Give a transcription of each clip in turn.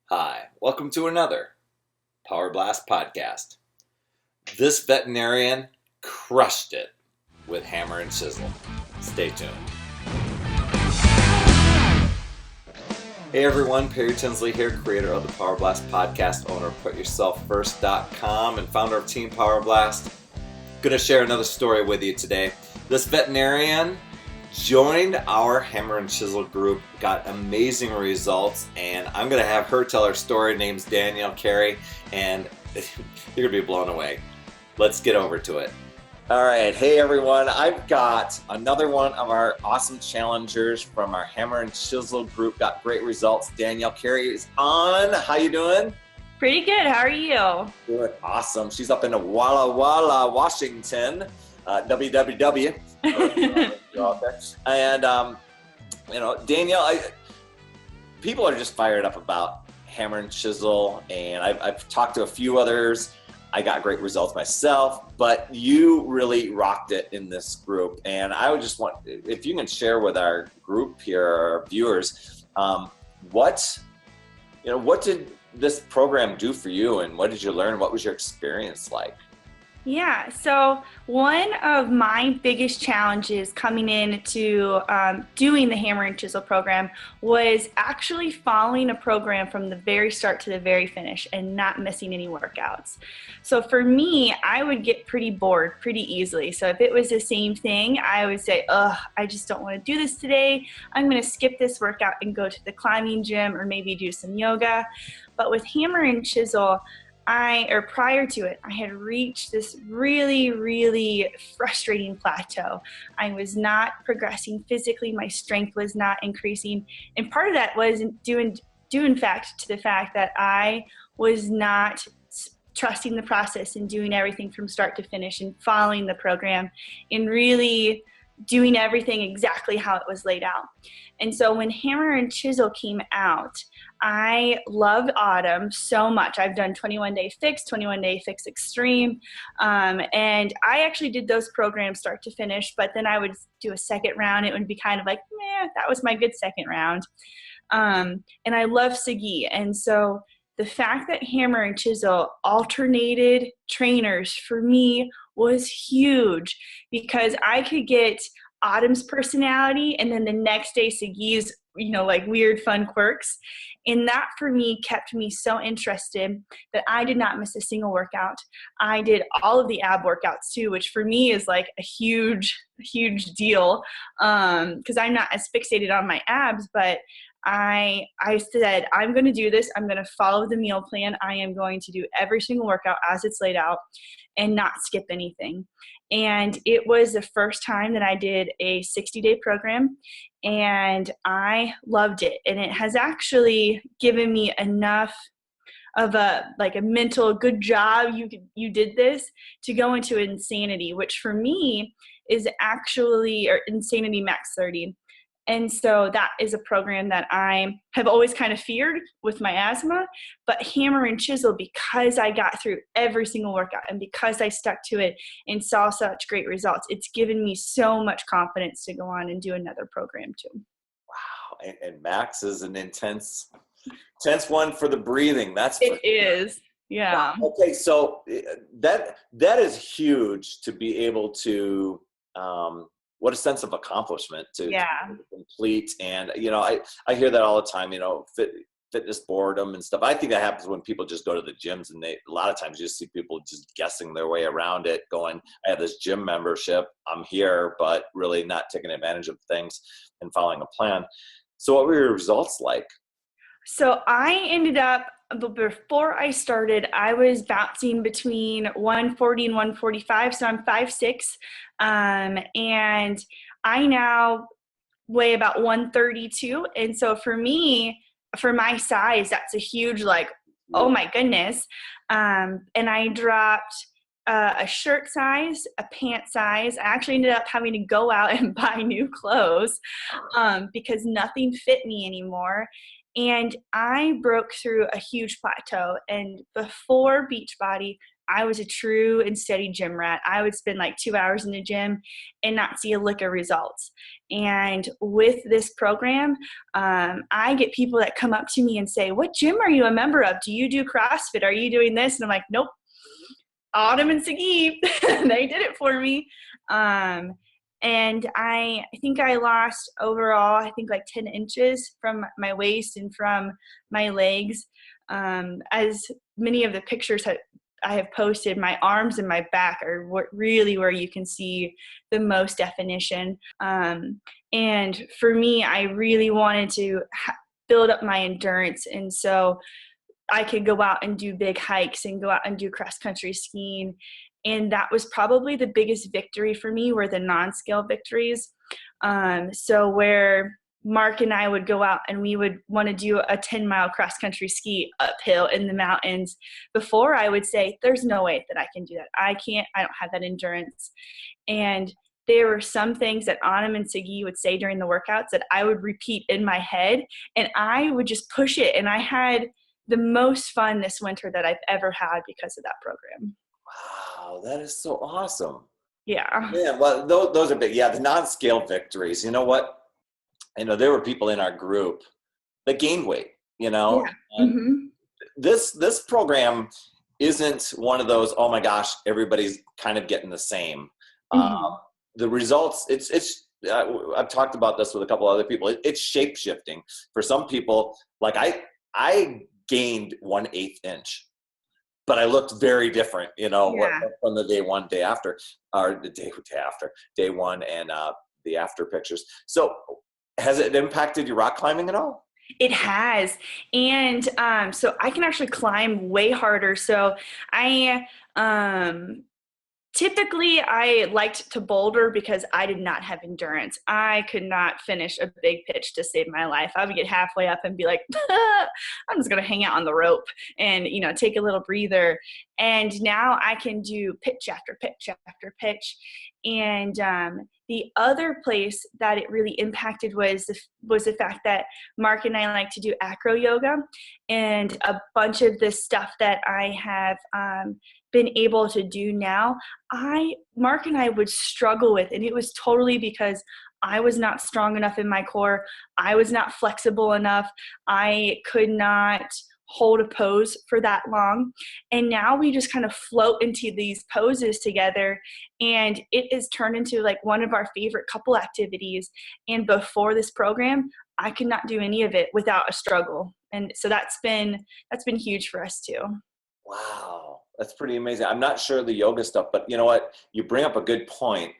Hi, welcome to another Power Blast podcast. This veterinarian crushed it with Hammer and Chisel. Stay tuned. Hey everyone, Perry Tinsley here, creator of the Power Blast podcast, owner of PutYourselfFirst.com and founder of Team Power Blast. Gonna share another story with you today. This veterinarian joined our Hammer and Chisel group, got amazing results, and I'm going to have her tell her story. Her name's Danielle Carey, and you're going to be blown away. Let's get over to it. All right. Hey, everyone. I've got another one of our awesome challengers from our Hammer and Chisel group. Got great results. Danielle Carey is on. How you doing? Pretty good. How are you? Good. Awesome. She's up in Walla Walla, Washington. www. And Danielle, people are just fired up about Hammer and Chisel, and I've talked to a few others. I got great results myself, but you really rocked it in this group. And I would just want, if you can share with our group here, our viewers, what did this program do for you, and what did you learn? What was your experience like? Yeah, so one of my biggest challenges coming into doing the Hammer and Chisel program was actually following a program from the very start to the very finish and not missing any workouts. So for me, I would get pretty bored pretty easily. So if it was the same thing, I would say, I just don't want to do this today. I'm going to skip this workout and go to the climbing gym or maybe do some yoga. But with Hammer and Chisel, prior to it, I had reached this really, really frustrating plateau. I was not progressing physically. My strength was not increasing. And part of that was due in fact to the fact that I was not trusting the process and doing everything from start to finish and following the program and really doing everything exactly how it was laid out. And so when Hammer and Chisel came out, I loved Autumn so much. I've done 21-Day Fix, 21-Day Fix Extreme, and I actually did those programs start to finish, but then I would do a second round. It would be kind of like, that was my good second round. And I love Sagi. And so the fact that Hammer and Chisel alternated trainers for me was huge because I could get Autumn's personality and then the next day Sagi's, like weird fun quirks. And that for me kept me so interested that I did not miss a single workout. I did all of the ab workouts too, which for me is like a huge, huge deal because I'm not as fixated on my abs, but I said, I'm going to do this. I'm going to follow the meal plan. I am going to do every single workout as it's laid out and not skip anything. And it was the first time that I did a 60-day program, and I loved it. And it has actually given me enough of a mental good job, you did this, to go into insanity, which for me is actually, or insanity max 30. And so that is a program that I have always kind of feared with my asthma, but Hammer and Chisel, because I got through every single workout and because I stuck to it and saw such great results, it's given me so much confidence to go on and do another program too. Wow. And Max is an intense one for the breathing. It is. Yeah. Wow. Okay. So that is huge to be able to, what a sense of accomplishment to complete. And, I hear that all the time, fitness boredom and stuff. I think that happens when people just go to the gyms and a lot of times you just see people just guessing their way around it, going, I have this gym membership, I'm here, but really not taking advantage of things and following a plan. So what were your results like? So I ended up, before I started, I was bouncing between 140 and 145. So I'm 5'6", and I now weigh about 132. And so for me, for my size, that's a huge, oh my goodness. And I dropped a shirt size, a pant size. I actually ended up having to go out and buy new clothes because nothing fit me anymore. And I broke through a huge plateau. And before Beachbody, I was a true and steady gym rat. I would spend like 2 hours in the gym and not see a lick of results. And with this program, I get people that come up to me and say, what gym are you a member of? Do you do CrossFit? Are you doing this? And I'm like, nope. Autumn and Sagi, they did it for me. And I think I lost overall, I think like 10 inches from my waist and from my legs. As many of the pictures that I have posted, my arms and my back are really where you can see the most definition. And for me, I really wanted to build up my endurance. And so I could go out and do big hikes and go out and do cross-country skiing. And that was probably the biggest victory for me, were the non-scale victories. So where Mark and I would go out and we would want to do a 10-mile cross-country ski uphill in the mountains. Before, I would say, there's no way that I can do that. I don't have that endurance. And there were some things that Autumn and Sagi would say during the workouts that I would repeat in my head, and I would just push it. And I had the most fun this winter that I've ever had because of that program. Wow, that is so awesome. Yeah. Yeah, well, those are big. Yeah, the non-scale victories. You know what? There were people in our group that gained weight, Yeah. And this program isn't one of those, oh my gosh, everybody's kind of getting the same. The results, I've talked about this with a couple other people. It's shape shifting. For some people, like I gained 1/8 inch, but I looked very different, from the day one, day after, or the day after, day one, and the after pictures. So has it impacted your rock climbing at all? It has. And so I can actually climb way harder. So typically, I liked to boulder because I did not have endurance. I could not finish a big pitch to save my life. I would get halfway up and be like, I'm just going to hang out on the rope and, take a little breather. And now I can do pitch after pitch after pitch. And the other place that it really impacted was the fact that Mark and I like to do acro yoga, and a bunch of the stuff that I have been able to do now, Mark and I would struggle with, and it was totally because I was not strong enough in my core. I was not flexible enough. I could not hold a pose for that long. And now we just kind of float into these poses together, and it has turned into like one of our favorite couple activities. And before this program, I could not do any of it without a struggle. And so that's been huge for us too. Wow. That's pretty amazing. I'm not sure the yoga stuff, but you know what? You bring up a good point.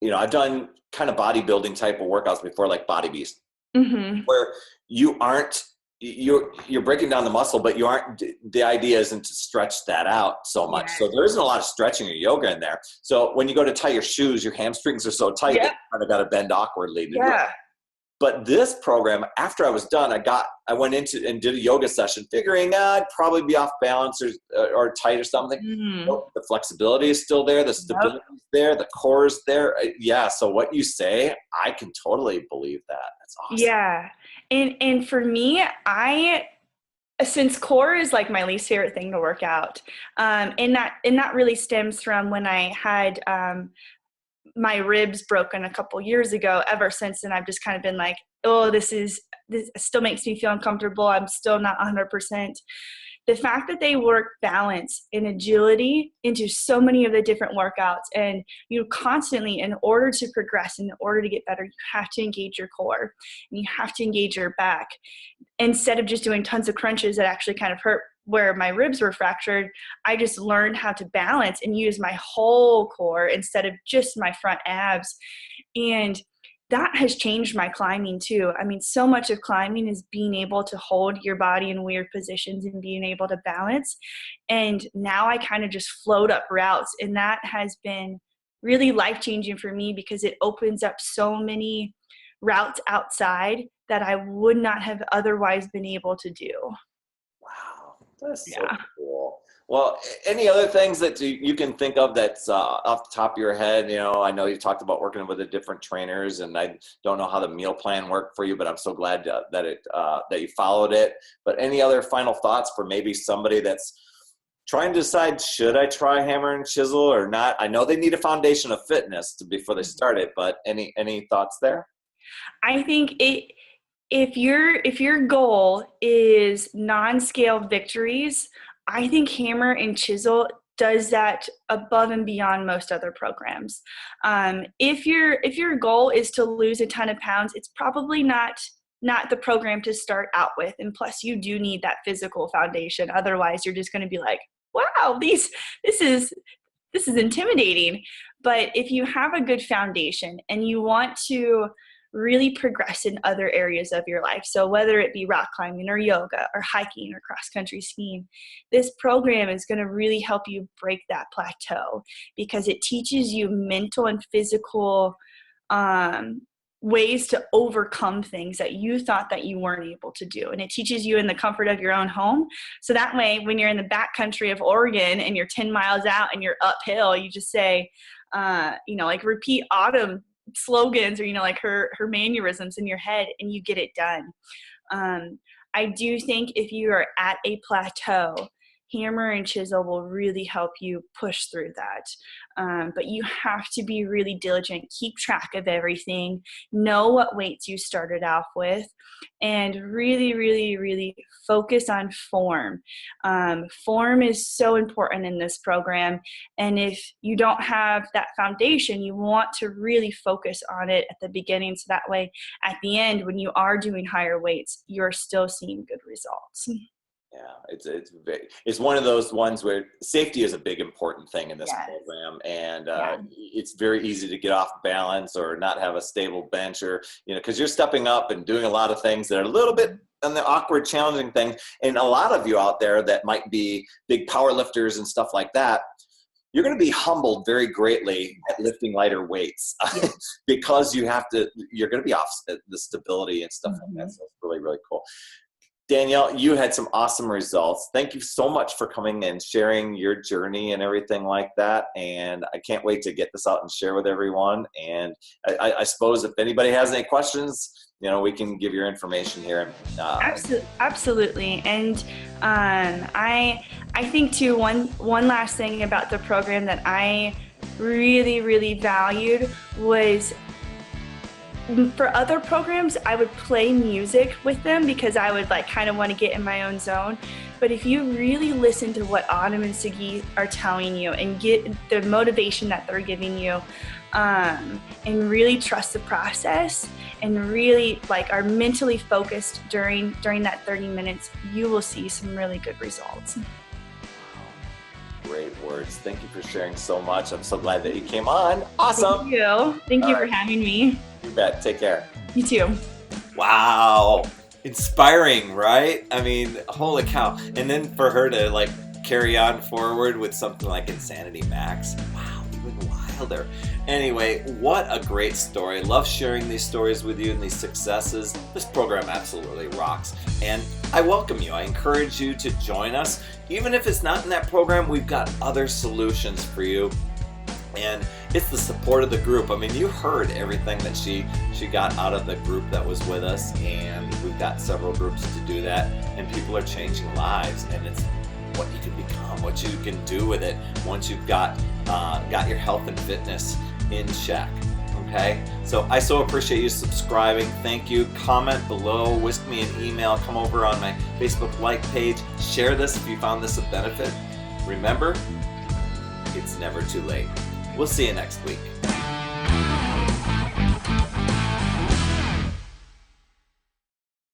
I've done kind of bodybuilding type of workouts before, like Body Beast, where you're breaking down the muscle, but the idea isn't to stretch that out so much. Yeah. So there isn't a lot of stretching or yoga in there. So when you go to tie your shoes, your hamstrings are so tight, that you kind of got to bend awkwardly to do it. But this program, after I was done, I went into and did a yoga session, figuring I'd probably be off balance or tight or something. The flexibility is still there. The stability is there. The core is there. Yeah. So what you say, I can totally believe that. That's awesome. Yeah. And for me, since core is like my least favorite thing to work out, and that really stems from when I had my ribs broken a couple years ago. Ever since then, I've just kind of been like, oh, this still makes me feel uncomfortable. I'm still not 100%. The fact that they work balance and agility into so many of the different workouts, and you constantly, in order to progress, in order to get better, you have to engage your core and you have to engage your back. Instead of just doing tons of crunches that actually kind of hurt where my ribs were fractured, I just learned how to balance and use my whole core instead of just my front abs. And that has changed my climbing too. I mean, so much of climbing is being able to hold your body in weird positions and being able to balance. And now I kind of just float up routes. And that has been really life-changing for me because it opens up so many routes outside that I would not have otherwise been able to do. Wow, that's so cool. Well, any other things that you can think of that's off the top of your head? I know you talked about working with the different trainers, and I don't know how the meal plan worked for you, but I'm so glad that you followed it. But any other final thoughts for maybe somebody that's trying to decide, should I try Hammer and Chisel or not? I know they need a foundation of fitness before they start it, but any thoughts there? I think if your goal is non-scale victories, I think Hammer and Chisel does that above and beyond most other programs. If your goal is to lose a ton of pounds, it's probably not the program to start out with. And plus, you do need that physical foundation. Otherwise, you're just going to be like, wow, this is intimidating. But if you have a good foundation and you want to really progress in other areas of your life, so whether it be rock climbing or yoga or hiking or cross-country skiing, this program is going to really help you break that plateau, because it teaches you mental and physical ways to overcome things that you thought that you weren't able to do. And it teaches you in the comfort of your own home. So that way, when you're in the backcountry of Oregon and you're 10 miles out and you're uphill, you just say, like repeat Autumn slogans, or, like her mannerisms in your head, and you get it done. I do think if you are at a plateau, Hammer and Chisel will really help you push through that. But you have to be really diligent, keep track of everything, know what weights you started off with, and really, really, really focus on form. Form is so important in this program. And if you don't have that foundation, you want to really focus on it at the beginning. So that way, at the end, when you are doing higher weights, you're still seeing good results. Yeah, it's one of those ones where safety is a big important thing in this Yes. program, and it's very easy to get off balance or not have a stable bench, or because you're stepping up and doing a lot of things that are a little bit on the awkward, challenging things. And a lot of you out there that might be big power lifters and stuff like that, you're going to be humbled very greatly at lifting lighter weights because you're going to be off the stability and stuff like that. So it's really, really cool. Danielle, you had some awesome results. Thank you so much for coming and sharing your journey and everything like that. And I can't wait to get this out and share with everyone. And I suppose if anybody has any questions, we can give your information here. Absolutely. And I think too, one last thing about the program that I really, really valued was, for other programs, I would play music with them because I would kind of want to get in my own zone. But if you really listen to what Autumn and Siggy are telling you and get the motivation that they're giving you, and really trust the process and really are mentally focused during that 30 minutes, you will see some really good results. Great words. Thank you for sharing so much. I'm so glad that you came on. Awesome. Thank you for having me. You bet. Take care. You too. Wow. Inspiring, right? I mean, holy cow. And then for her to carry on forward with something like Insanity Max. Wow, even wilder. Anyway, what a great story. Love sharing these stories with you and these successes. This program absolutely rocks. And I welcome you. I encourage you to join us. Even if it's not in that program, we've got other solutions for you. And it's the support of the group. I mean, you heard everything that she got out of the group that was with us, and we've got several groups to do that, and people are changing lives, and it's what you can become, what you can do with it once you've got your health and fitness in check. Okay, so I so appreciate you subscribing. Thank you. Comment below, whisk me an email, come over on my Facebook like page, share this if you found this a benefit. Remember, it's never too late. We'll see you next week.